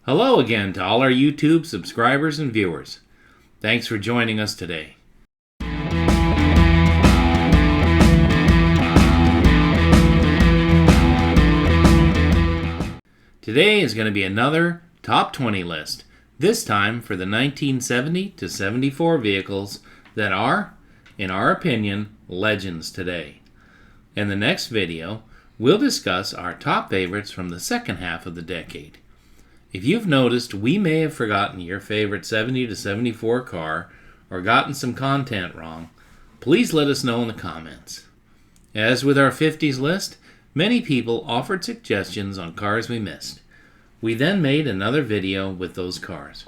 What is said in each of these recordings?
Hello again to all our YouTube subscribers and viewers. Thanks for joining us today. Today is going to be another top 20 list, this time for the 1970 to 74 vehicles that are, in our opinion, legends today. In the next video, we'll discuss our top favorites from the second half of the decade. If you've noticed, we may have forgotten your favorite 70 to 74 car or gotten some content wrong, please let us know in the comments. As with our 50s list, many people offered suggestions on cars we missed. We then made another video with those cars.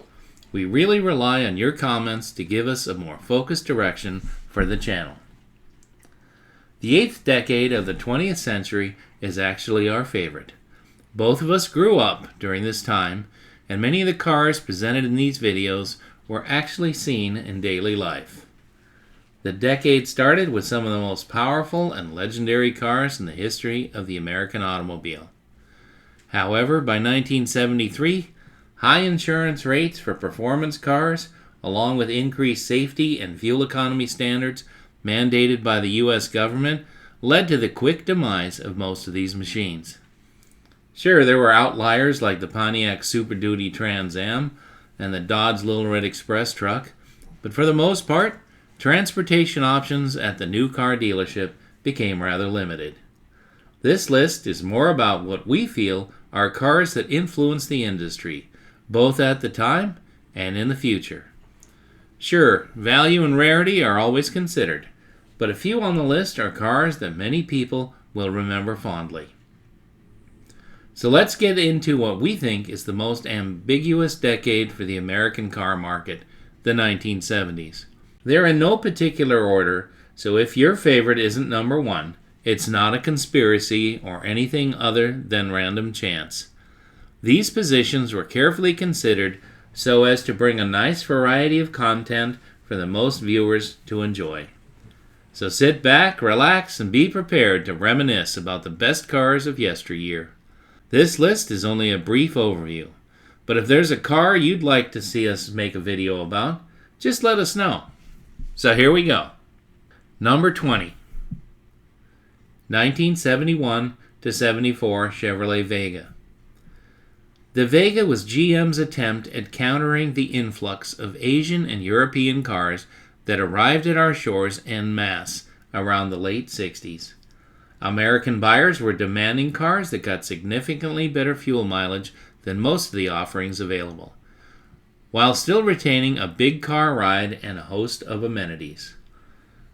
We really rely on your comments to give us a more focused direction for the channel. The 8th decade of the 20th century is actually our favorite. Both of us grew up during this time, and many of the cars presented in these videos were actually seen in daily life. The decade started with some of the most powerful and legendary cars in the history of the American automobile. However, by 1973, high insurance rates for performance cars, along with increased safety and fuel economy standards mandated by the U.S. government, led to the quick demise of most of these machines. Sure, there were outliers like the Pontiac Super Duty Trans Am and the Dodge Little Red Express truck, but for the most part, transportation options at the new car dealership became rather limited. This list is more about what we feel are cars that influenced the industry, both at the time and in the future. Sure, value and rarity are always considered, but a few on the list are cars that many people will remember fondly. So let's get into what we think is the most ambiguous decade for the American car market, the 1970s. They're in no particular order, so if your favorite isn't number one, it's not a conspiracy or anything other than random chance. These positions were carefully considered so as to bring a nice variety of content for the most viewers to enjoy. So sit back, relax, and be prepared to reminisce about the best cars of yesteryear. This list is only a brief overview, but if there's a car you'd like to see us make a video about, just let us know. So here we go. Number 20. 1971 to 74 Chevrolet Vega. The Vega was GM's attempt at countering the influx of Asian and European cars that arrived at our shores en masse around the late 60s. American buyers were demanding cars that got significantly better fuel mileage than most of the offerings available, while still retaining a big car ride and a host of amenities.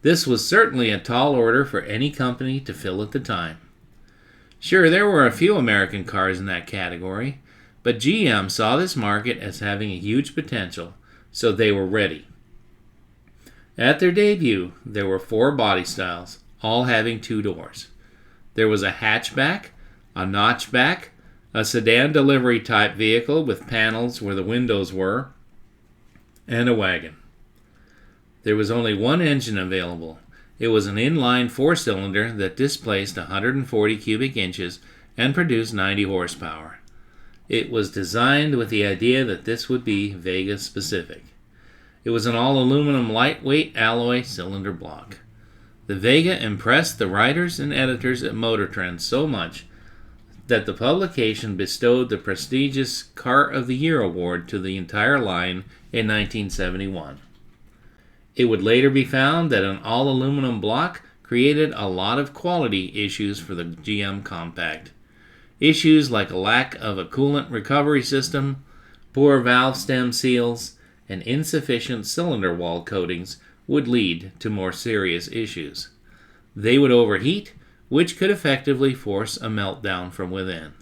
This was certainly a tall order for any company to fill at the time. Sure, there were a few American cars in that category, but GM saw this market as having a huge potential, so they were ready. At their debut, there were 4 body styles, all having 2 doors. There was a hatchback, a notchback, a sedan delivery type vehicle with panels where the windows were, and a wagon. There was only one engine available. It was an inline 4-cylinder that displaced 140 cubic inches and produced 90 horsepower. It was designed with the idea that this would be Vega specific. It was an all-aluminum lightweight alloy cylinder block. The Vega impressed the writers and editors at Motor Trend so much that the publication bestowed the prestigious Car of the Year award to the entire line in 1971. It would later be found that an all-aluminum block created a lot of quality issues for the GM Compact. Issues like a lack of a coolant recovery system, poor valve stem seals, and insufficient cylinder wall coatings would lead to more serious issues. They would overheat, which could effectively force a meltdown from within.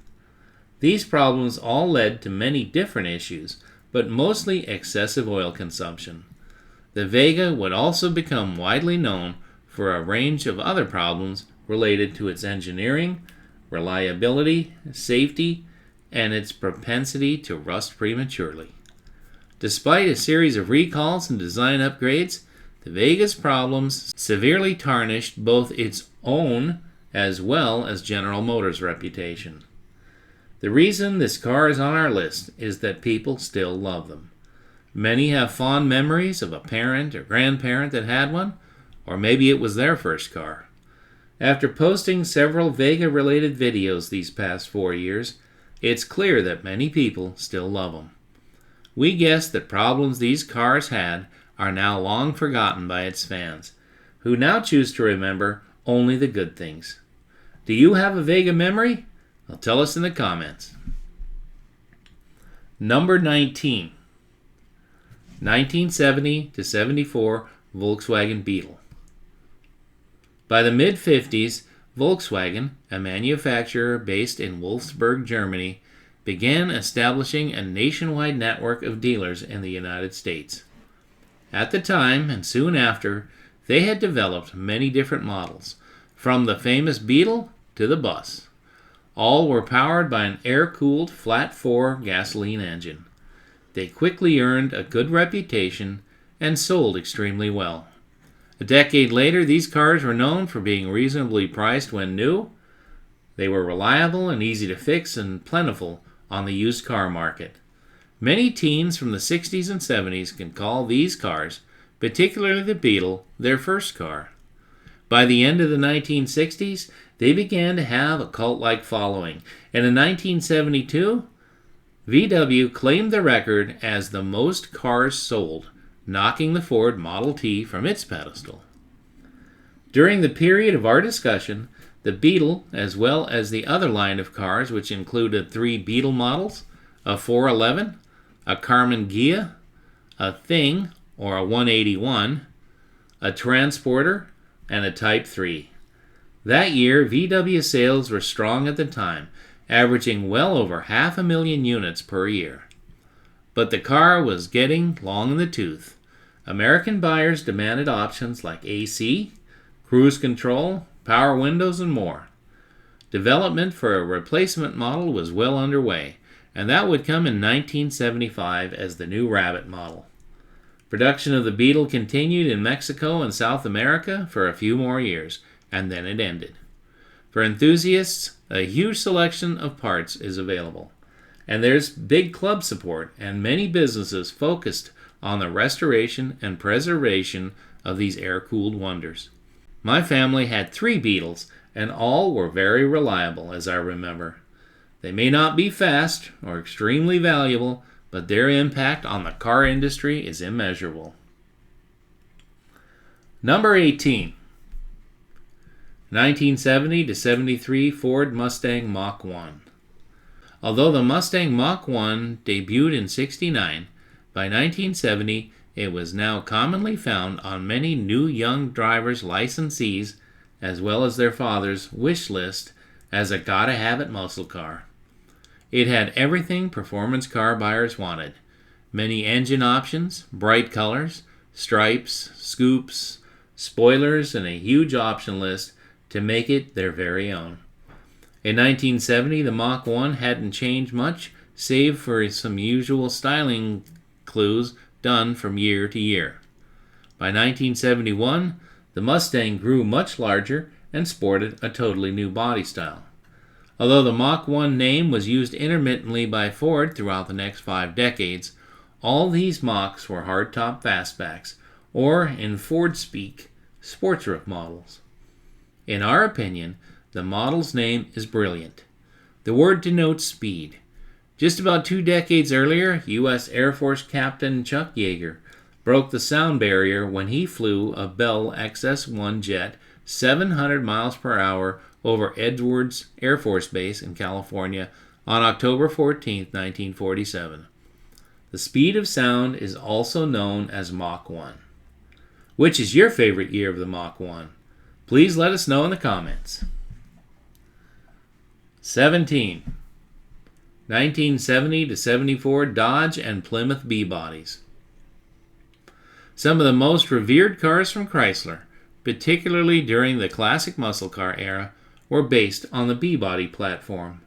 These problems all led to many different issues, but mostly excessive oil consumption. The Vega would also become widely known for a range of other problems related to its engineering, reliability, safety, and its propensity to rust prematurely. Despite a series of recalls and design upgrades, the Vega's problems severely tarnished both its own as well as General Motors' reputation. The reason this car is on our list is that people still love them. Many have fond memories of a parent or grandparent that had one, or maybe it was their first car. After posting several Vega-related videos these past 4 years, it's clear that many people still love them. We guess that problems these cars had are now long forgotten by its fans, who now choose to remember only the good things. Do you have a Vega memory? Well, tell us in the comments. Number 19. 1970 to 74 Volkswagen Beetle. By the mid-50s, Volkswagen, a manufacturer based in Wolfsburg, Germany, began establishing a nationwide network of dealers in the United States. At the time, and soon after, they had developed many different models, from the famous Beetle to the Bus. All were powered by an air-cooled flat-4 gasoline engine. They quickly earned a good reputation and sold extremely well. A decade later, these cars were known for being reasonably priced when new. They were reliable and easy to fix and plentiful on the used car market. Many teens from the 60s and 70s can call these cars, particularly the Beetle, their first car. By the end of the 1960s, they began to have a cult-like following, and in 1972, VW claimed the record as the most cars sold, knocking the Ford Model T from its pedestal. During the period of our discussion, the Beetle, as well as the other line of cars, which included 3 Beetle models, a 411, a Karmann Ghia, a Thing, or a 181, a Transporter, and a Type 3. That year, VW sales were strong at the time, averaging well over 500,000 units per year. But the car was getting long in the tooth. American buyers demanded options like AC, cruise control, power windows, and more. Development for a replacement model was well underway, and that would come in 1975 as the new Rabbit model. Production of the Beetle continued in Mexico and South America for a few more years, and then it ended. For enthusiasts, a huge selection of parts is available, and there's big club support and many businesses focused on the restoration and preservation of these air-cooled wonders. My family had 3 Beetles, and all were very reliable, as I remember. They may not be fast or extremely valuable, but their impact on the car industry is immeasurable. Number 18. 1970 to 73 Ford Mustang Mach 1. Although the Mustang Mach 1 debuted in '69, by 1970 it was now commonly found on many new young drivers' licensees as well as their fathers' wish list as a gotta-have-it muscle car. It had everything performance car buyers wanted. Many engine options, bright colors, stripes, scoops, spoilers, and a huge option list to make it their very own. In 1970, the Mach 1 hadn't changed much, save for some usual styling clues done from year to year. By 1971, the Mustang grew much larger and sported a totally new body style. Although the Mach 1 name was used intermittently by Ford throughout the next 5 decades, all these Machs were hardtop fastbacks, or, in Ford speak, sports roof models. In our opinion, the model's name is brilliant. The word denotes speed. Just about 2 decades earlier, U.S. Air Force Captain Chuck Yeager broke the sound barrier when he flew a Bell XS-1 jet 700 miles per hour over Edwards Air Force Base in California on October 14, 1947. The speed of sound is also known as Mach 1. Which is your favorite year of the Mach 1? Please let us know in the comments. 17. 1970 to 74 Dodge and Plymouth B-bodies. Some of the most revered cars from Chrysler, particularly during the classic muscle car era, were based on the B-body platform.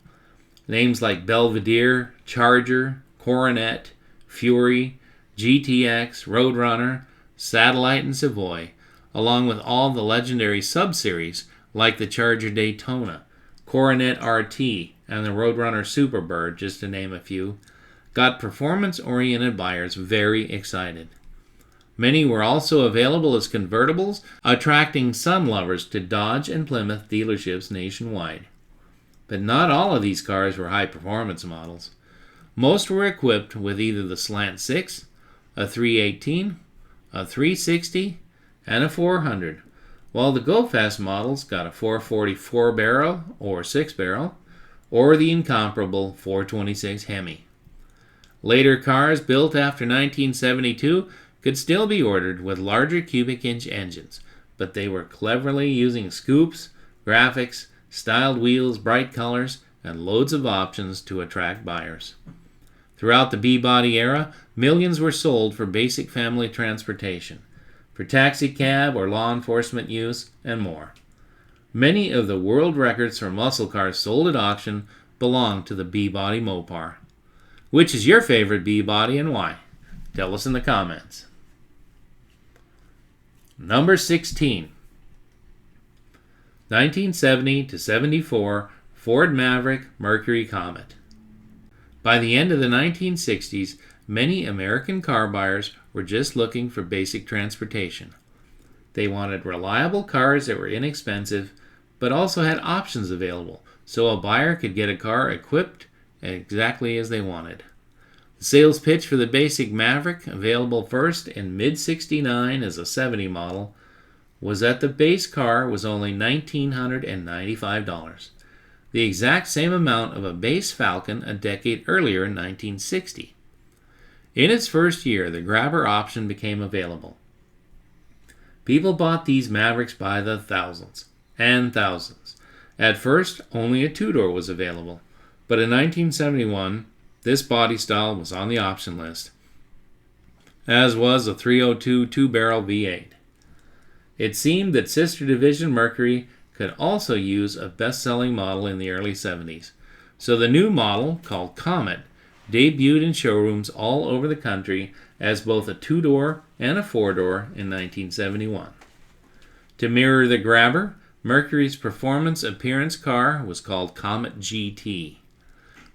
Names like Belvedere, Charger, Coronet, Fury, GTX, Roadrunner, Satellite, and Savoy, along with all the legendary sub-series like the Charger Daytona, Coronet RT, and the Roadrunner Superbird, just to name a few, got performance-oriented buyers very excited. Many were also available as convertibles, attracting some lovers to Dodge and Plymouth dealerships nationwide. But not all of these cars were high-performance models. Most were equipped with either the Slant 6, a 318, a 360, and a 400, while the Go-Fast models got a 440 4-barrel or 6-barrel, or the incomparable 426 Hemi. Later cars built after 1972 could still be ordered with larger cubic inch engines, but they were cleverly using scoops, graphics, styled wheels, bright colors, and loads of options to attract buyers. Throughout the B-body era, millions were sold for basic family transportation, for taxi cab or law enforcement use, and more. Many of the world records for muscle cars sold at auction belong to the B-body Mopar. Which is your favorite B-body and why? Tell us in the comments. Number 16. 1970 to 74 Ford Maverick Mercury Comet. By the end of the 1960s, many American car buyers were just looking for basic transportation. They wanted reliable cars that were inexpensive, but also had options available, so a buyer could get a car equipped exactly as they wanted. The sales pitch for the basic Maverick, available first in mid-69 as a 70 model, was that the base car was only $1,995, the exact same amount of a base Falcon a decade earlier in 1960. In its first year, the grabber option became available. People bought these Mavericks by the thousands and thousands. At first, only a two-door was available, but in 1971, this body style was on the option list, as was a 302 two-barrel V8. It seemed that sister division Mercury could also use a best-selling model in the early 70s, so the new model, called Comet, debuted in showrooms all over the country as both a two-door and a four-door in 1971. To mirror the grabber, Mercury's performance appearance car was called Comet GT.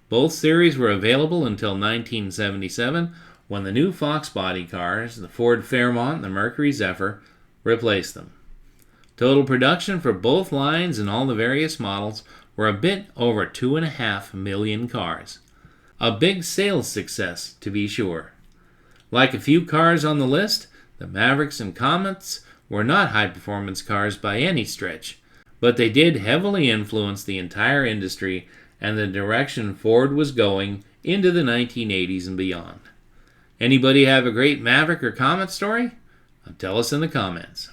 Both series were available until 1977, when the new Fox body cars, the Ford Fairmont and the Mercury Zephyr, replaced them. Total production for both lines and all the various models were a bit over 2.5 million cars. A big sales success, to be sure. Like a few cars on the list, the Mavericks and Comets were not high-performance cars by any stretch, but they did heavily influence the entire industry and the direction Ford was going into the 1980s and beyond. Anybody have a great Maverick or Comet story? Tell us in the comments.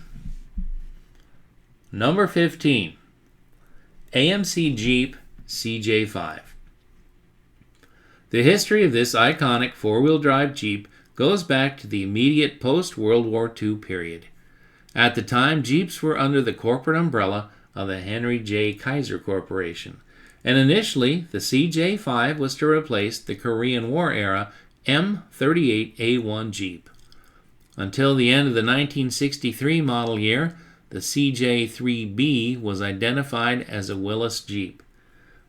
Number 15. AMC Jeep CJ5. The history of this iconic four-wheel drive Jeep goes back to the immediate post-World War II period. At the time, Jeeps were under the corporate umbrella of the Henry J. Kaiser Corporation, and initially the CJ5 was to replace the Korean War-era M38A1 Jeep. Until the end of the 1963 model year, the CJ3B was identified as a Willys Jeep.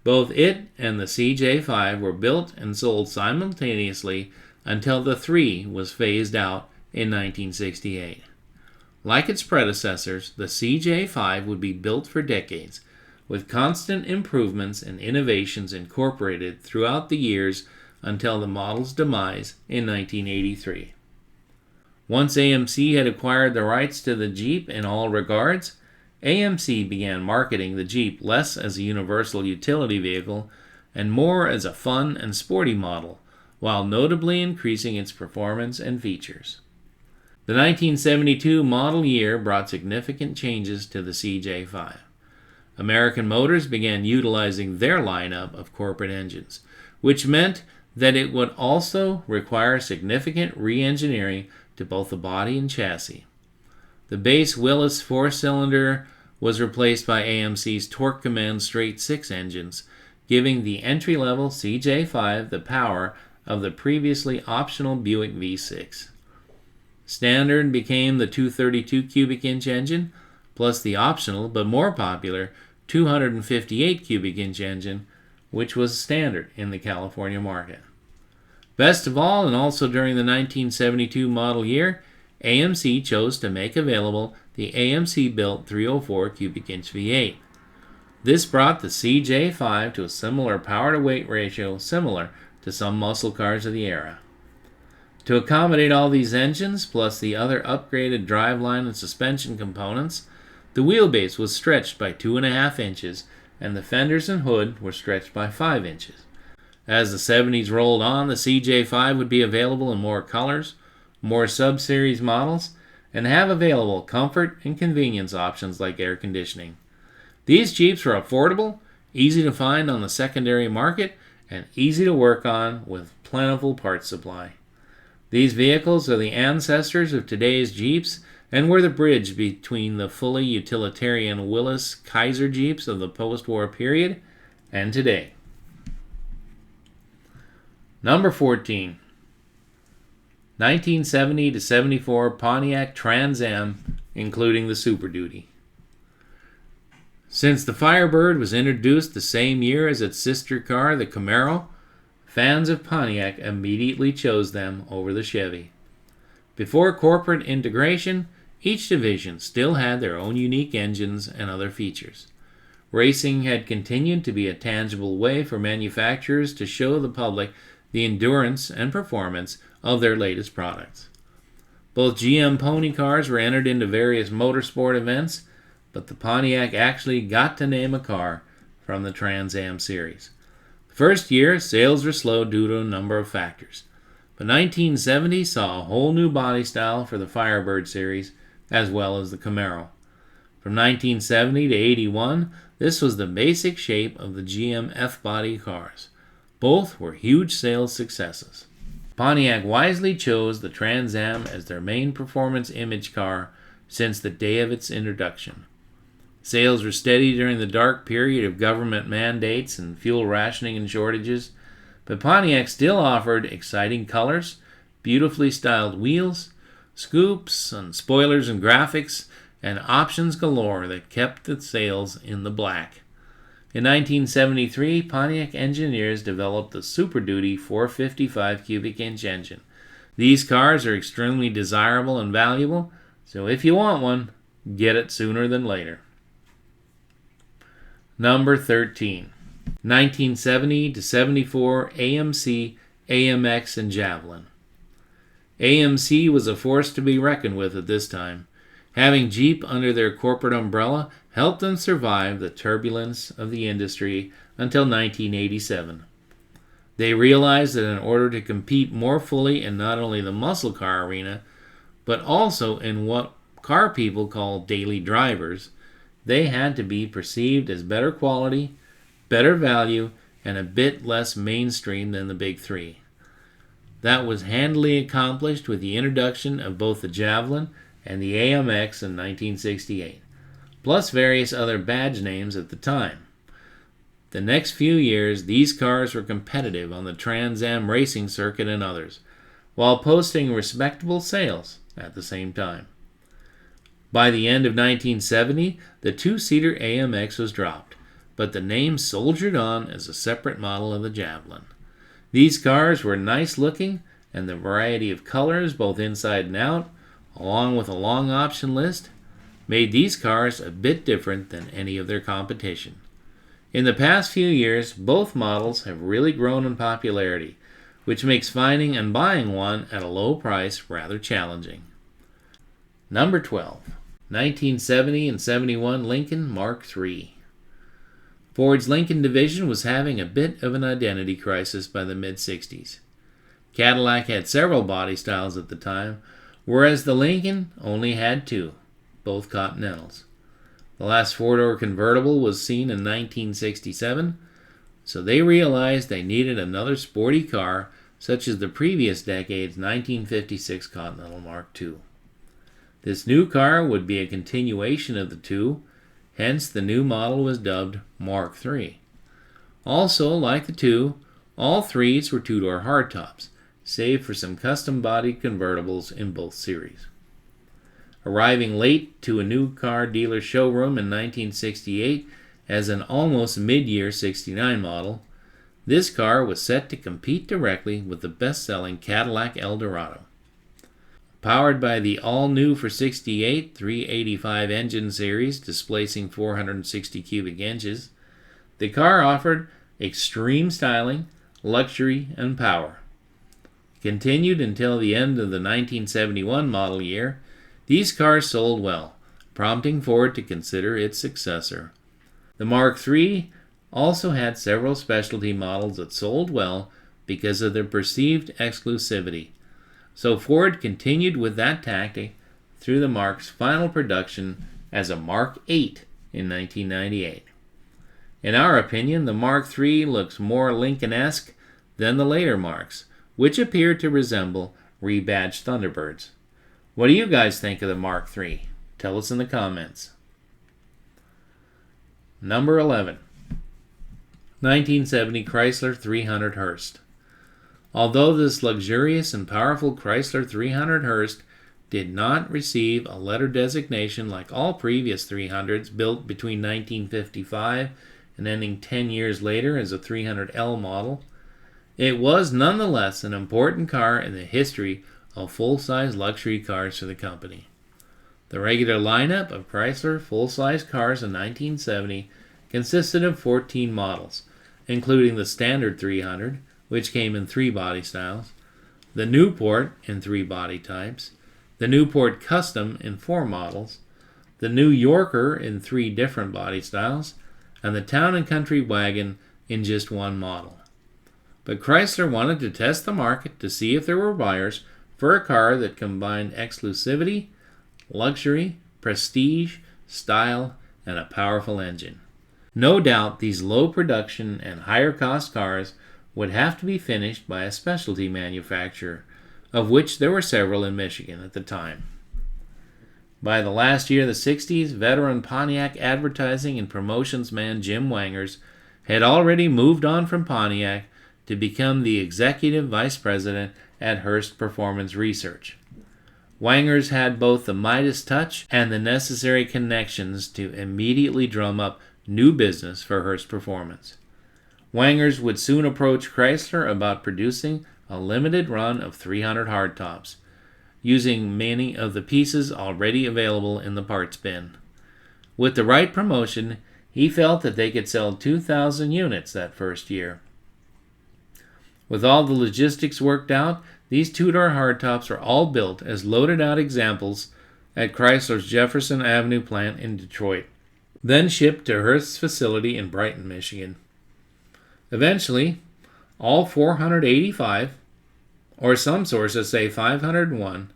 Both it and the CJ5 were built and sold simultaneously until the 3 was phased out in 1968. Like its predecessors, the CJ5 would be built for decades, with constant improvements and innovations incorporated throughout the years until the model's demise in 1983. Once AMC had acquired the rights to the Jeep in all regards, AMC began marketing the Jeep less as a universal utility vehicle and more as a fun and sporty model, while notably increasing its performance and features. The 1972 model year brought significant changes to the CJ5. American Motors began utilizing their lineup of corporate engines, which meant that it would also require significant re-engineering to both the body and chassis. The base Willys four-cylinder was replaced by AMC's Torque Command Straight 6 engines, giving the entry-level CJ5 the power of the previously optional Buick V6. Standard became the 232 cubic inch engine, plus the optional but more popular 258 cubic inch engine, which was standard in the California market. Best of all, and also during the 1972 model year, AMC chose to make available the AMC-built 304 cubic inch V8. This brought the CJ5 to a similar power-to-weight ratio similar to some muscle cars of the era. To accommodate all these engines, plus the other upgraded driveline and suspension components, the wheelbase was stretched by 2.5 inches, and the fenders and hood were stretched by 5 inches. As the 70s rolled on, the CJ5 would be available in more colors, more sub-series models, and have available comfort and convenience options like air conditioning. These Jeeps were affordable, easy to find on the secondary market, and easy to work on with plentiful parts supply. These vehicles are the ancestors of today's Jeeps and were the bridge between the fully utilitarian Willys Kaiser Jeeps of the post-war period and today. Number 14. 1970 to 74 Pontiac Trans Am, including the Super Duty. Since the Firebird was introduced the same year as its sister car, the Camaro, fans of Pontiac immediately chose them over the Chevy. Before corporate integration, each division still had their own unique engines and other features. Racing had continued to be a tangible way for manufacturers to show the public the endurance and performance of their latest products. Both GM pony cars were entered into various motorsport events, but the Pontiac actually got to name a car from the Trans Am series. The first year, sales were slow due to a number of factors, but 1970 saw a whole new body style for the Firebird series, as well as the Camaro. From 1970 to 81, this was the basic shape of the GM F-body cars. Both were huge sales successes. Pontiac wisely chose the Trans Am as their main performance image car since the day of its introduction. Sales were steady during the dark period of government mandates and fuel rationing and shortages, but Pontiac still offered exciting colors, beautifully styled wheels, scoops and spoilers and graphics, and options galore that kept the sales in the black. In 1973, Pontiac engineers developed the Super Duty 455 cubic inch engine. These cars are extremely desirable and valuable, so if you want one, get it sooner than later. Number 13. 1970 to 74 AMC AMX and Javelin. AMC was a force to be reckoned with at this time. Having Jeep under their corporate umbrella helped them survive the turbulence of the industry until 1987. They realized that in order to compete more fully in not only the muscle car arena, but also in what car people call daily drivers, they had to be perceived as better quality, better value, and a bit less mainstream than the big three. That was handily accomplished with the introduction of both the Javelin and the AMX in 1968, plus various other badge names at the time. The next few years, these cars were competitive on the Trans Am racing circuit and others, while posting respectable sales at the same time. By the end of 1970, the two-seater AMX was dropped, but the name soldiered on as a separate model of the Javelin. These cars were nice looking, and the variety of colors, both inside and out, along with a long option list, made these cars a bit different than any of their competition. In the past few years, both models have really grown in popularity, which makes finding and buying one at a low price rather challenging. Number 12. 1970 and 71 Lincoln Mark III. Ford's Lincoln division was having a bit of an identity crisis by the mid-60s. Cadillac had several body styles at the time, whereas the Lincoln only had two, both Continentals. The last four-door convertible was seen in 1967, so they realized they needed another sporty car such as the previous decade's 1956 Continental Mark II. This new car would be a continuation of the two, hence the new model was dubbed Mark III. Also, like the two, all threes were two-door hardtops, save for some custom-bodied convertibles in both series. Arriving late to a new car dealer showroom in 1968 as an almost mid-year 69 model, This car was set to compete directly with the best-selling Cadillac Eldorado. Powered by the all-new for 68 385 engine series displacing 460 cubic inches, the car offered extreme styling, luxury, and power. Continued until the end of the 1971 model year, these cars sold well, prompting Ford to consider its successor. The Mark III also had several specialty models that sold well because of their perceived exclusivity. So Ford continued with that tactic through the Mark's final production as a Mark VIII in 1998. In our opinion, the Mark III looks more Lincoln-esque than the later Marks, which appear to resemble rebadged Thunderbirds. What do you guys think of the Mark III? Tell us in the comments. Number 11. 1970 Chrysler 300 Hurst. Although this luxurious and powerful Chrysler 300 Hurst did not receive a letter designation like all previous 300s built between 1955 and ending 10 years later as a 300L model, it was nonetheless an important car in the history of full-size luxury cars for the company. The regular lineup of Chrysler full-size cars in 1970 consisted of 14 models, including the standard 300, which came in 3 body styles, the Newport in 3 body types, the Newport Custom in 4 models, the New Yorker in 3 different body styles, and the Town & Country Wagon in just 1 model. But Chrysler wanted to test the market to see if there were buyers for a car that combined exclusivity, luxury, prestige, style, and a powerful engine. No doubt these low production and higher cost cars would have to be finished by a specialty manufacturer, of which there were several in Michigan at the time. By the last year of the 60s, veteran Pontiac advertising and promotions man Jim Wangers had already moved on from Pontiac to become the executive vice president at Hurst Performance Research. Wangers had both the Midas touch and the necessary connections to immediately drum up new business for Hurst Performance. Wangers would soon approach Chrysler about producing a limited run of 300 hardtops, using many of the pieces already available in the parts bin. With the right promotion, he felt that they could sell 2,000 units that first year. With all the logistics worked out, these two-door hardtops were all built as loaded-out examples at Chrysler's Jefferson Avenue plant in Detroit, then shipped to Hurst's facility in Brighton, Michigan. Eventually, all 485, or some sources say 501,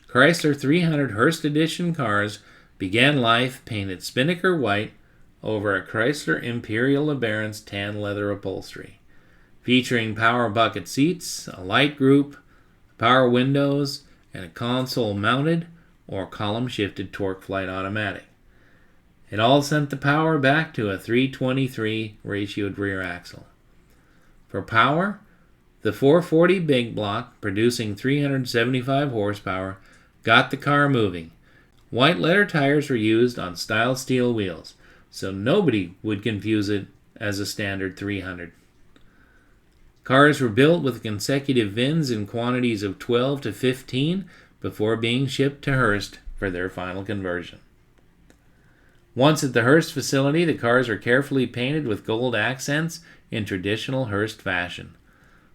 Chrysler 300 Hurst Edition cars began life painted Spinnaker white over a Chrysler Imperial LeBaron's tan leather upholstery, featuring power bucket seats, a light group, power windows, and a console-mounted or column-shifted torque flight automatic. It all sent the power back to a 3:23 ratioed rear axle. For power, the 440 big block, producing 375 horsepower, got the car moving. White letter tires were used on style steel wheels, so nobody would confuse it as a standard 300. Cars were built with consecutive VINs in quantities of 12 to 15 before being shipped to Hurst for their final conversion. Once at the Hurst facility, the cars were carefully painted with gold accents in traditional Hurst fashion.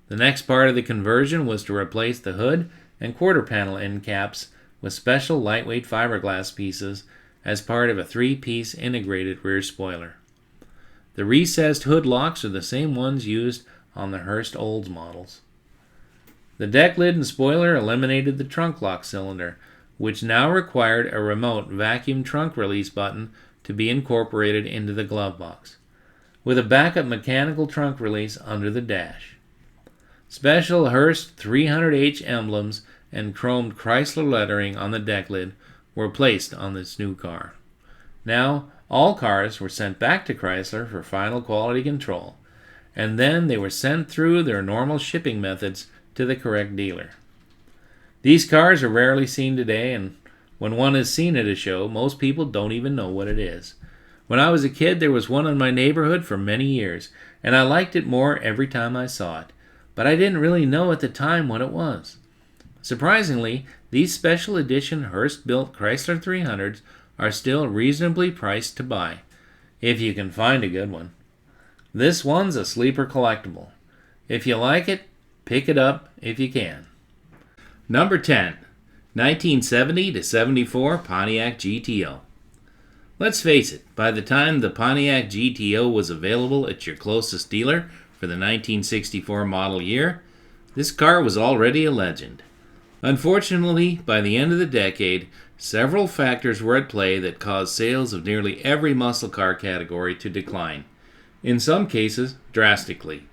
The next part of the conversion was to replace the hood and quarter panel end caps with special lightweight fiberglass pieces as part of a 3-piece integrated rear spoiler. The recessed hood locks are the same ones used on the Hurst Olds models. The deck lid and spoiler eliminated the trunk lock cylinder, which now required a remote vacuum trunk release button to be incorporated into the glove box, with a backup mechanical trunk release under the dash. Special Hurst 300H emblems and chromed Chrysler lettering on the deck lid were placed on this new car. Now, all cars were sent back to Chrysler for final quality control, and then they were sent through their normal shipping methods to the correct dealer. These cars are rarely seen today, and when one is seen at a show, most people don't even know what it is. When I was a kid, there was one in my neighborhood for many years, and I liked it more every time I saw it, but I didn't really know at the time what it was. Surprisingly, these special edition Hurst-built Chrysler 300s are still reasonably priced to buy, if you can find a good one. This one's a sleeper collectible. If you like it, pick it up if you can. Number 10. 1970 to 74 Pontiac GTO. Let's face it, by the time the Pontiac GTO was available at your closest dealer for the 1964 model year, this car was already a legend. Unfortunately, by the end of the decade, several factors were at play that caused sales of nearly every muscle car category to decline, in some cases drastically.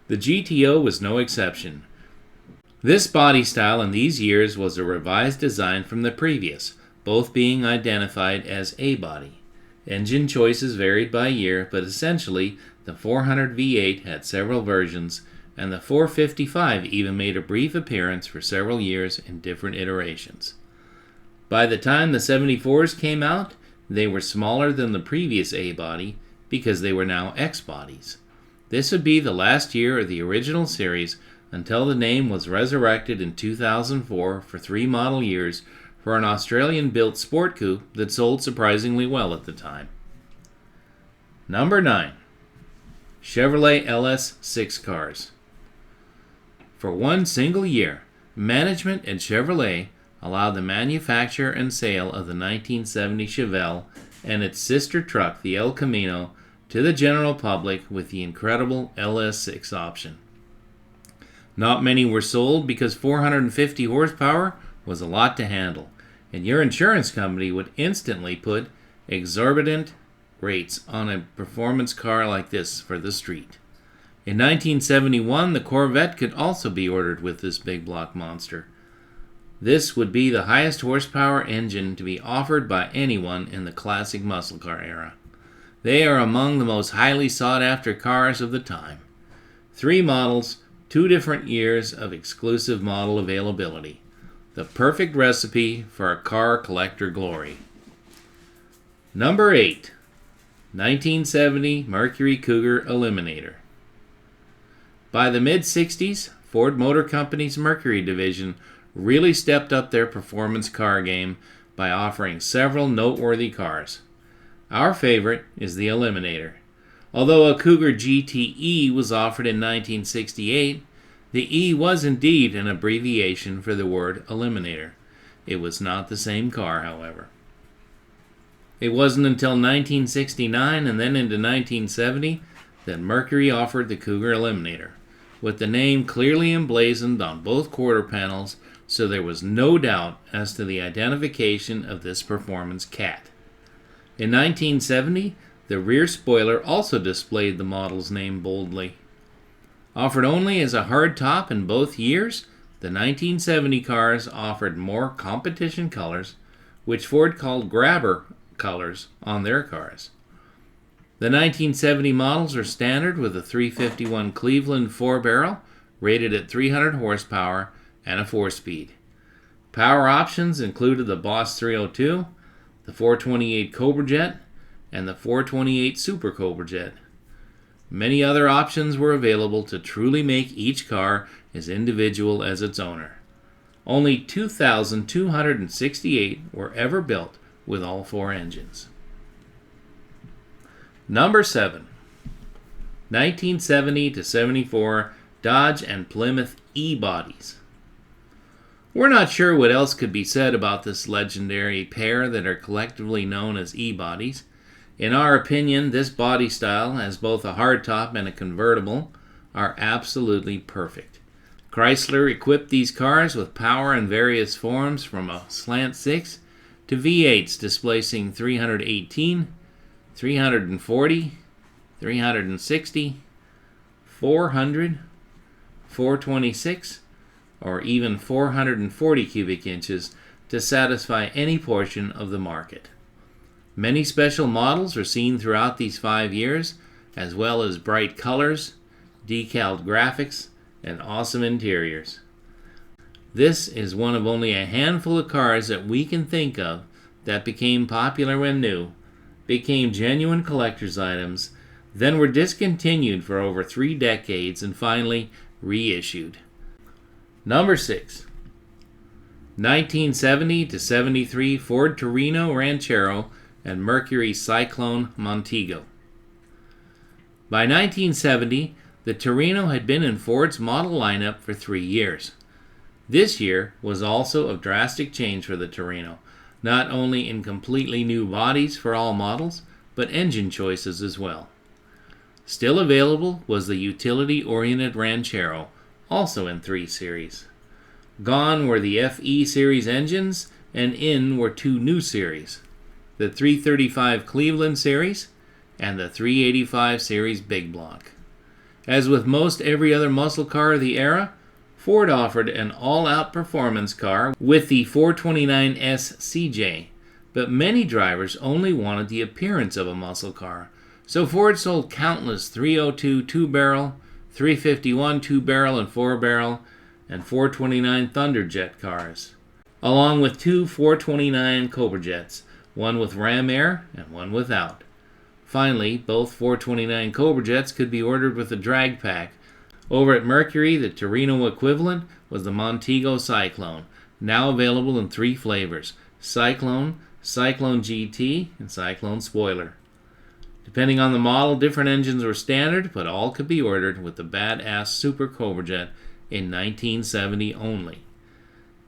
The GTO was no exception. This body style in these years was a revised design from the previous, both being identified as A-body. Engine choices varied by year, but essentially the 400 V8 had several versions, and the 455 even made a brief appearance for several years in different iterations. By the time the 74s came out, they were smaller than the previous A-body because they were now X-bodies. This would be the last year of the original series until the name was resurrected in 2004 for 3 model years for an Australian-built sport coupe that sold surprisingly well at the time. Number 9. Chevrolet LS6 cars. For one single year, management at Chevrolet allowed the manufacture and sale of the 1970 Chevelle and its sister truck, the El Camino, to the general public with the incredible LS6 option. Not many were sold because 450 horsepower was a lot to handle, and your insurance company would instantly put exorbitant rates on a performance car like this for the street. In 1971, the Corvette could also be ordered with this big block monster. This would be the highest horsepower engine to be offered by anyone in the classic muscle car era. They are among the most highly sought after cars of the time. 3 models, 2 different years of exclusive model availability. The perfect recipe for a car collector glory. Number 8. 1970 Mercury Cougar Eliminator. By the mid-60s, Ford Motor Company's Mercury division really stepped up their performance car game by offering several noteworthy cars. Our favorite is the Eliminator. Although a Cougar GTE was offered in 1968, the E was indeed an abbreviation for the word Eliminator. It was not the same car, however. It wasn't until 1969 and then into 1970 that Mercury offered the Cougar Eliminator, with the name clearly emblazoned on both quarter panels, so there was no doubt as to the identification of this performance cat. In 1970, the rear spoiler also displayed the model's name boldly. Offered only as a hardtop in both years, the 1970 cars offered more competition colors, which Ford called grabber colors on their cars. The 1970 models are standard with a 351 Cleveland 4-barrel rated at 300 horsepower and a 4-speed. Power options included the Boss 302, the 428 Cobra Jet, and the 428 Super Cobra Jet. Many other options were available to truly make each car as individual as its owner. Only 2,268 were ever built with all 4 engines. Number 7. 1970 to 74 Dodge and Plymouth E-bodies. We're not sure what else could be said about this legendary pair that are collectively known as E-bodies. In our opinion, this body style, as both a hardtop and a convertible, are absolutely perfect. Chrysler equipped these cars with power in various forms from a slant 6 to V8s displacing 318, 340, 360, 400, 426, or even 440 cubic inches to satisfy any portion of the market. Many special models are seen throughout these 5 years, as well as bright colors, decaled graphics, and awesome interiors. This is one of only a handful of cars that we can think of that became popular when new, became genuine collector's items, then were discontinued for over 3 decades and finally reissued. Number 6. 1970 to 73 Ford Torino Ranchero and Mercury Cyclone Montego. By 1970, the Torino had been in Ford's model lineup for 3 years. This year was also a drastic change for the Torino, not only in completely new bodies for all models, but engine choices as well. Still available was the utility-oriented Ranchero, also in 3 series. Gone were the FE series engines, and in were 2 new series, the 335 Cleveland series and the 385 series Big Block. As with most every other muscle car of the era, Ford offered an all-out performance car with the 429S CJ, but many drivers only wanted the appearance of a muscle car, so Ford sold countless 302 2-barrel, 351 2-barrel and 4-barrel, and 429 Thunderjet cars, along with 2 429 Cobra Jets, one with ram air and one without. Finally, both 429 Cobra Jets could be ordered with a drag pack. Over at Mercury, the Torino equivalent was the Montego Cyclone, now available in 3 flavors: Cyclone, Cyclone GT, and Cyclone Spoiler. Depending on the model, different engines were standard, but all could be ordered with the badass Super Cobra Jet in 1970 only.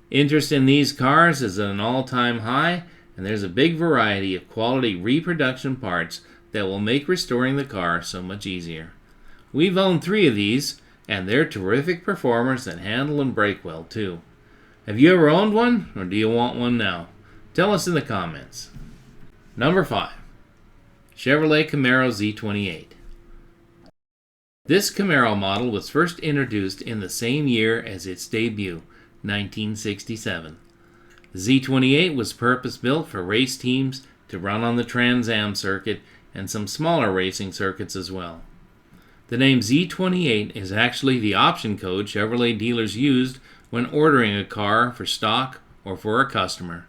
Interest in these cars is at an all-time high, and there's a big variety of quality reproduction parts that will make restoring the car so much easier. We've owned 3 of these, and they're terrific performers that handle and brake well too. Have you ever owned one, or do you want one now? Tell us in the comments. Number 5. Chevrolet Camaro Z28. This Camaro model was first introduced in the same year as its debut, 1967. The Z28 was purpose-built for race teams to run on the Trans Am circuit and some smaller racing circuits as well. The name Z28 is actually the option code Chevrolet dealers used when ordering a car for stock or for a customer.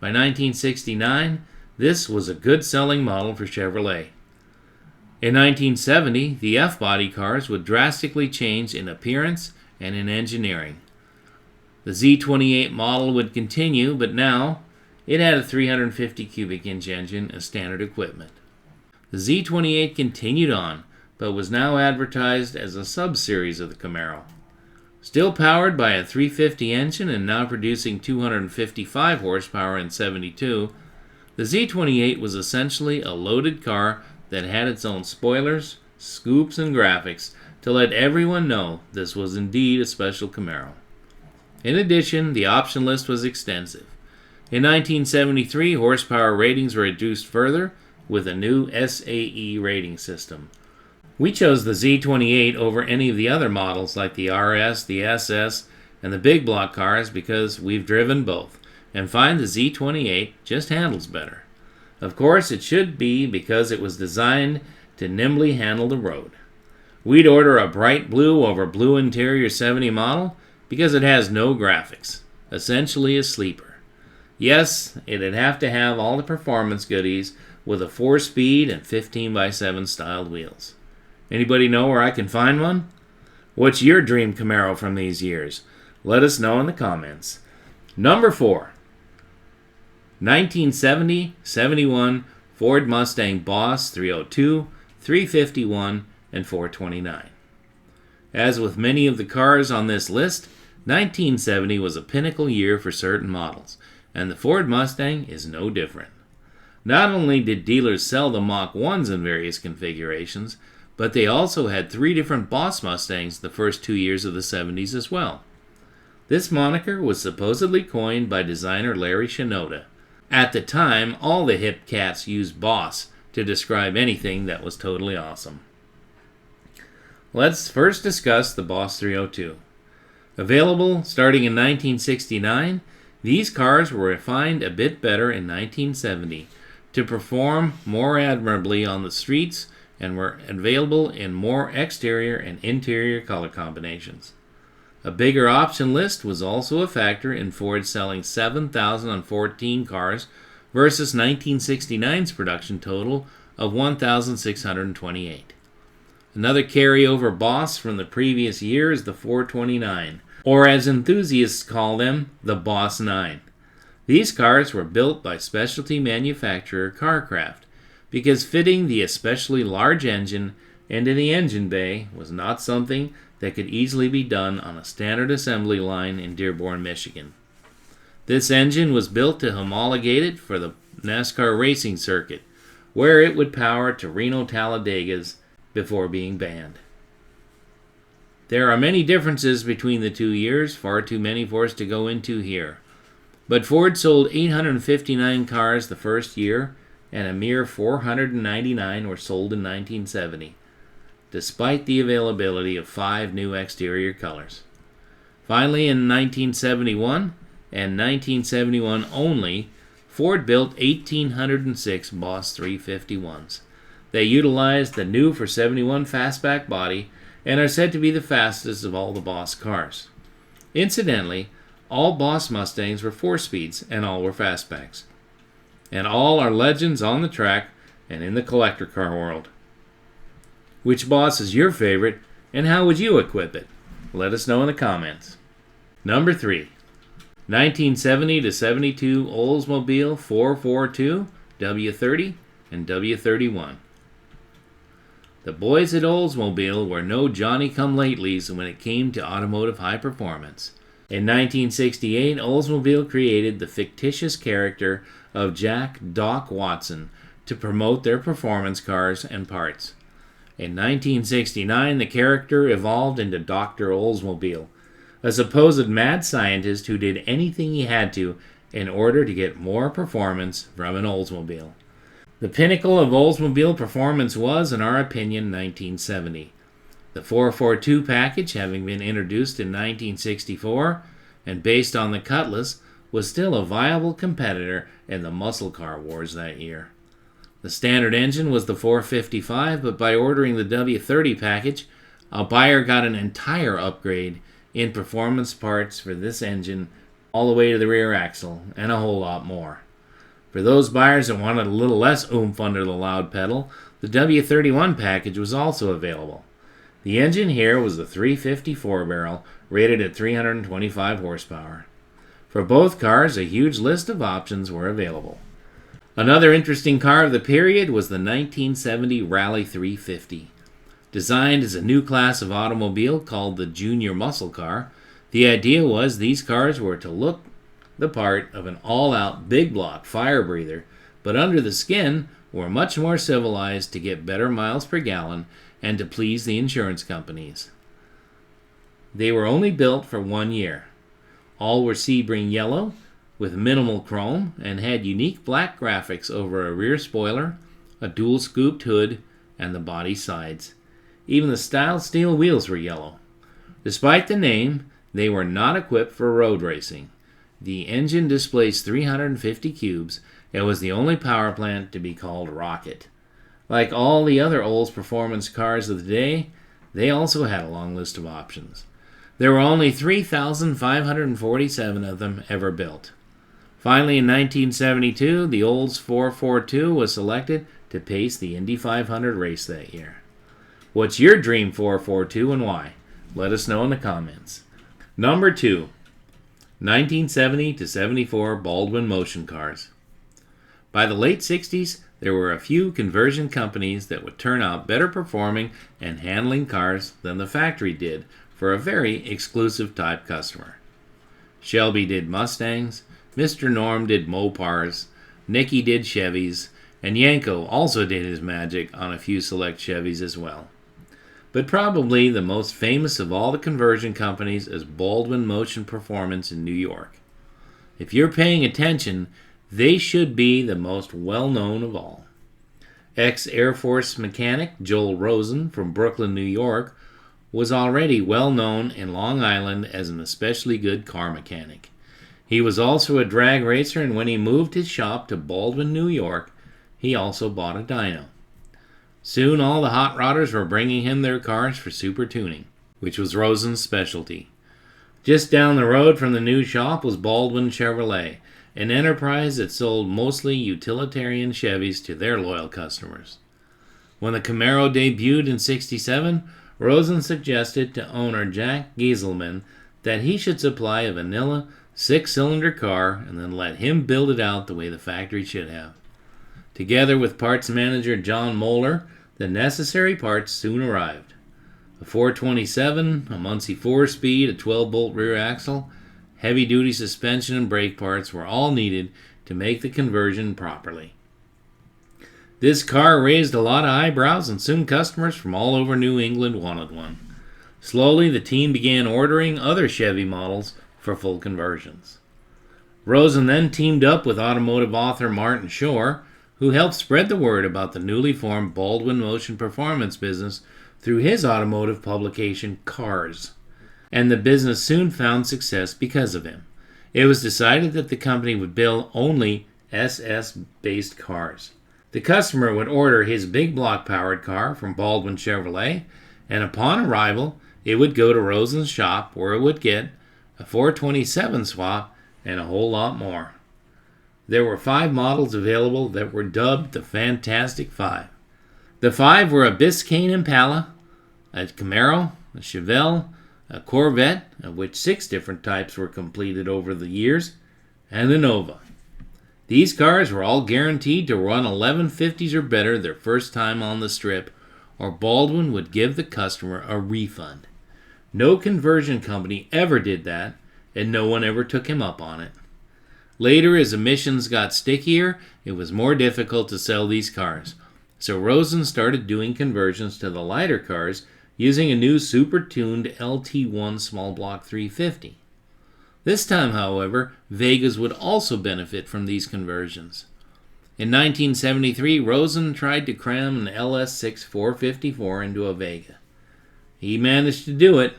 By 1969, this was a good-selling model for Chevrolet. In 1970, the F-body cars would drastically change in appearance and in engineering. The Z28 model would continue, but now it had a 350 cubic inch engine as standard equipment. The Z28 continued on, but was now advertised as a sub-series of the Camaro. Still powered by a 350 engine and now producing 255 horsepower in 72, the Z28 was essentially a loaded car that had its own spoilers, scoops, and graphics to let everyone know this was indeed a special Camaro. In addition, the option list was extensive. In 1973, horsepower ratings were reduced further with a new SAE rating system. We chose the Z28 over any of the other models like the RS, the SS, and the big block cars because we've driven both and find the Z28 just handles better. Of course, it should be because it was designed to nimbly handle the road. We'd order a bright blue over blue interior 70 model because it has no graphics, essentially a sleeper. Yes, it'd have to have all the performance goodies with a 4-speed and 15x7 styled wheels. Anybody know where I can find one? What's your dream Camaro from these years? Let us know in the comments. Number 4. 1970-71 Ford Mustang Boss 302, 351, and 429. As with many of the cars on this list, 1970 was a pinnacle year for certain models, and the Ford Mustang is no different. Not only did dealers sell the Mach 1s in various configurations, but they also had 3 different Boss Mustangs the first 2 years of the 70s as well. This moniker was supposedly coined by designer Larry Shinoda. At the time, all the hip cats used Boss to describe anything that was totally awesome. Let's first discuss the Boss 302. Available starting in 1969, these cars were refined a bit better in 1970 to perform more admirably on the streets and were available in more exterior and interior color combinations. A bigger option list was also a factor in Ford selling 7,014 cars versus 1969's production total of 1,628. Another carryover boss from the previous year is the 429, or as enthusiasts call them, the Boss 9. These cars were built by specialty manufacturer Carcraft because fitting the especially large engine into the engine bay was not something that could easily be done on a standard assembly line in Dearborn, Michigan. This engine was built to homologate it for the NASCAR racing circuit, where it would power Torino Talladegas before being banned. There are many differences between the 2 years, far too many for us to go into here. But Ford sold 859 cars the first year, and a mere 499 were sold in 1970, despite the availability of 5 new exterior colors. Finally, in 1971, and 1971 only, Ford built 1,806 Boss 351s. They utilized the new for 71 fastback body and are said to be the fastest of all the Boss cars. Incidentally, all Boss Mustangs were 4-speeds and all were fastbacks. And all are legends on the track and in the collector car world. Which Boss is your favorite and how would you equip it? Let us know in the comments. Number 3. 1970 to 72 Oldsmobile 442, W30, and W31. The boys at Oldsmobile were no Johnny-come-latelys when it came to automotive high performance. In 1968, Oldsmobile created the fictitious character of Jack Doc Watson to promote their performance cars and parts. In 1969, the character evolved into Dr. Oldsmobile, a supposed mad scientist who did anything he had to in order to get more performance from an Oldsmobile. The pinnacle of Oldsmobile performance was, in our opinion, 1970. The 442 package, having been introduced in 1964 and based on the Cutlass, was still a viable competitor in the muscle car wars that year. The standard engine was the 455, but by ordering the W30 package, a buyer got an entire upgrade in performance parts for this engine all the way to the rear axle and a whole lot more. For those buyers that wanted a little less oomph under the loud pedal, the W31 package was also available. The engine here was the 354 barrel, rated at 325 horsepower. For both cars, a huge list of options were available. Another interesting car of the period was the 1970 Rally 350. Designed as a new class of automobile called the Junior Muscle Car, the idea was these cars were to look the part of an all-out big block fire breather, but under the skin were much more civilized to get better miles per gallon and to please the insurance companies. They were only built for 1 year. All were Sebring yellow with minimal chrome and had unique black graphics over a rear spoiler, a dual scooped hood, and the body sides. Even the styled steel wheels were yellow. Despite the name, they were not equipped for road racing. The engine displaced 350 cubes and was the only power plant to be called Rocket. Like all the other Olds performance cars of the day, they also had a long list of options. There were only 3,547 of them ever built. Finally, in 1972, the Olds 442 was selected to pace the Indy 500 race that year. What's your dream 442 and why? Let us know in the comments. Number 2. 1970 to 74 Baldwin motion cars. By the late 60s, there were a few conversion companies that would turn out better performing and handling cars than the factory did for a very exclusive type customer. Shelby did Mustangs, Mr. Norm did Mopars, Nicky did Chevys, and Yanko also did his magic on a few select Chevys as well. But probably the most famous of all the conversion companies is Baldwin Motion Performance in New York. If you're paying attention, they should be the most well-known of all. Ex-Air Force mechanic Joel Rosen from Brooklyn, New York, was already well-known in Long Island as an especially good car mechanic. He was also a drag racer, and when he moved his shop to Baldwin, New York, he also bought a dyno. Soon all the hot rodders were bringing him their cars for super tuning, which was Rosen's specialty. Just down the road from the new shop was Baldwin Chevrolet, an enterprise that sold mostly utilitarian Chevys to their loyal customers. When the Camaro debuted in '67, Rosen suggested to owner Jack Gieselman that he should supply a vanilla 6-cylinder car and then let him build it out the way the factory should have. Together with parts manager John Moeller, the necessary parts soon arrived. A 427, a Muncie 4-speed, a 12-bolt rear axle, heavy-duty suspension and brake parts were all needed to make the conversion properly. This car raised a lot of eyebrows, and soon customers from all over New England wanted one. Slowly, the team began ordering other Chevy models for full conversions. Rosen then teamed up with automotive author Martin Shore, who helped spread the word about the newly formed Baldwin Motion Performance business through his automotive publication Cars. And the business soon found success because of him. It was decided that the company would build only SS-based cars. The customer would order his big block-powered car from Baldwin Chevrolet, and upon arrival, it would go to Rosen's shop where it would get a 427 swap and a whole lot more. There were 5 models available that were dubbed the Fantastic Five. The 5 were a Biscayne Impala, a Camaro, a Chevelle, a Corvette, of which 6 different types were completed over the years, and a Nova. These cars were all guaranteed to run 1150s or better their first time on the strip, or Baldwin would give the customer a refund. No conversion company ever did that, and no one ever took him up on it. Later, as emissions got stickier, it was more difficult to sell these cars, so Rosen started doing conversions to the lighter cars using a new super-tuned LT1 small block 350. This time, however, Vegas would also benefit from these conversions. In 1973, Rosen tried to cram an LS6 454 into a Vega. He managed to do it,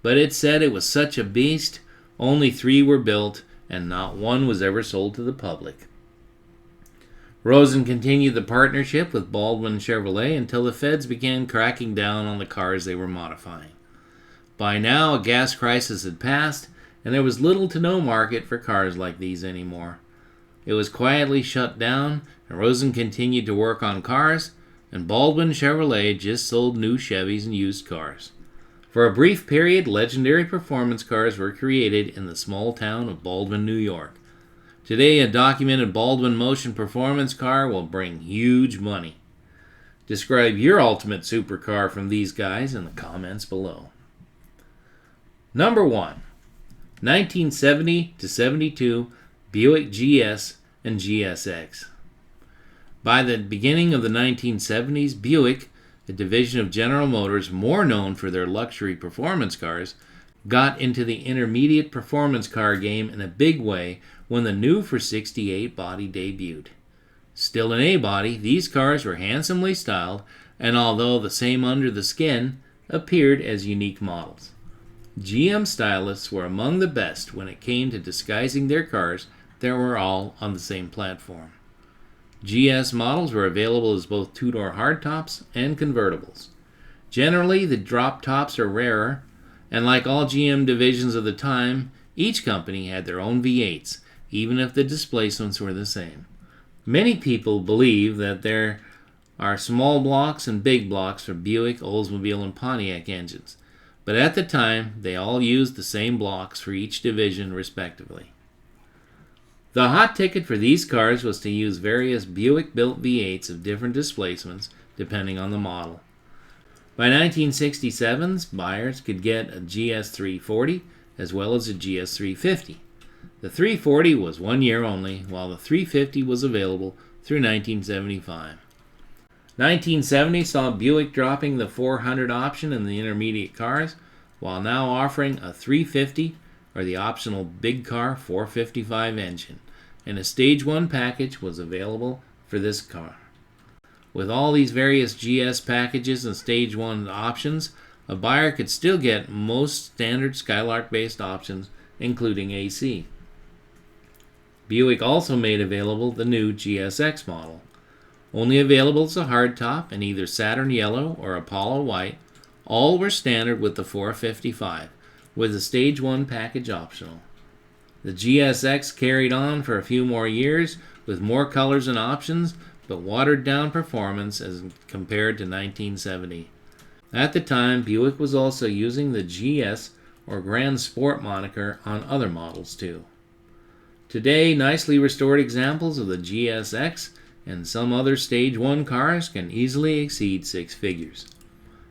but it said it was such a beast, only 3 were built, and not one was ever sold to the public. Rosen continued the partnership with Baldwin Chevrolet until the feds began cracking down on the cars they were modifying. By now, a gas crisis had passed, and there was little to no market for cars like these anymore. It was quietly shut down, and Rosen continued to work on cars, and Baldwin Chevrolet just sold new Chevys and used cars. For a brief period, legendary performance cars were created in the small town of Baldwin, New York. Today, a documented Baldwin Motion Performance car will bring huge money. Describe your ultimate supercar from these guys in the comments below. Number 1. 1970 to 72 Buick GS and GSX. By the beginning of the 1970s, Buick, a division of General Motors more known for their luxury performance cars, got into the intermediate performance car game in a big way when the new for '68 body debuted. Still an A-body, these cars were handsomely styled, and although the same under the skin, appeared as unique models. GM stylists were among the best when it came to disguising their cars that were all on the same platform. GS models were available as both two-door hardtops and convertibles. Generally, the drop tops are rarer, and like all GM divisions of the time, each company had their own V8s, even if the displacements were the same. Many people believe that there are small blocks and big blocks for Buick, Oldsmobile, and Pontiac engines, but at the time, they all used the same blocks for each division respectively. The hot ticket for these cars was to use various Buick-built V8s of different displacements depending on the model. By 1967, buyers could get a GS 340 as well as a GS 350. The 340 was 1 year only, while the 350 was available through 1975. 1970 saw Buick dropping the 400 option in the intermediate cars, while now offering a 350 or the optional big car 455 engine, and a Stage 1 package was available for this car. With all these various GS packages and Stage 1 options, a buyer could still get most standard Skylark-based options, including AC. Buick also made available the new GSX model. Only available as a hardtop in either Saturn Yellow or Apollo White, all were standard with the 455, with the Stage 1 package optional. The GSX carried on for a few more years with more colors and options, but watered down performance as compared to 1970. At the time, Buick was also using the GS or Grand Sport moniker on other models too. Today, nicely restored examples of the GSX and some other Stage 1 cars can easily exceed six figures.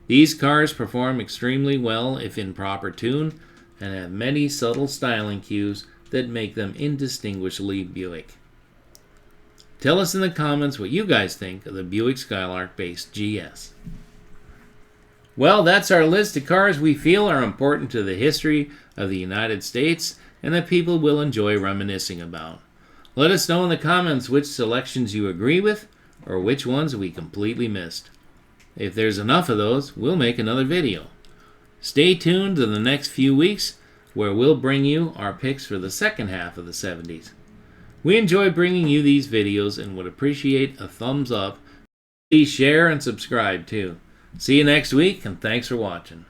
These cars perform extremely well if in proper tune and have many subtle styling cues that make them indistinguishably Buick. Tell us in the comments what you guys think of the Buick Skylark-based GS. Well, that's our list of cars we feel are important to the history of the United States and that people will enjoy reminiscing about. Let us know in the comments which selections you agree with or which ones we completely missed. If there's enough of those, we'll make another video. Stay tuned to the next few weeks where we'll bring you our picks for the second half of the 70s. We enjoy bringing you these videos and would appreciate a thumbs up. Please share and subscribe too. See you next week, and thanks for watching.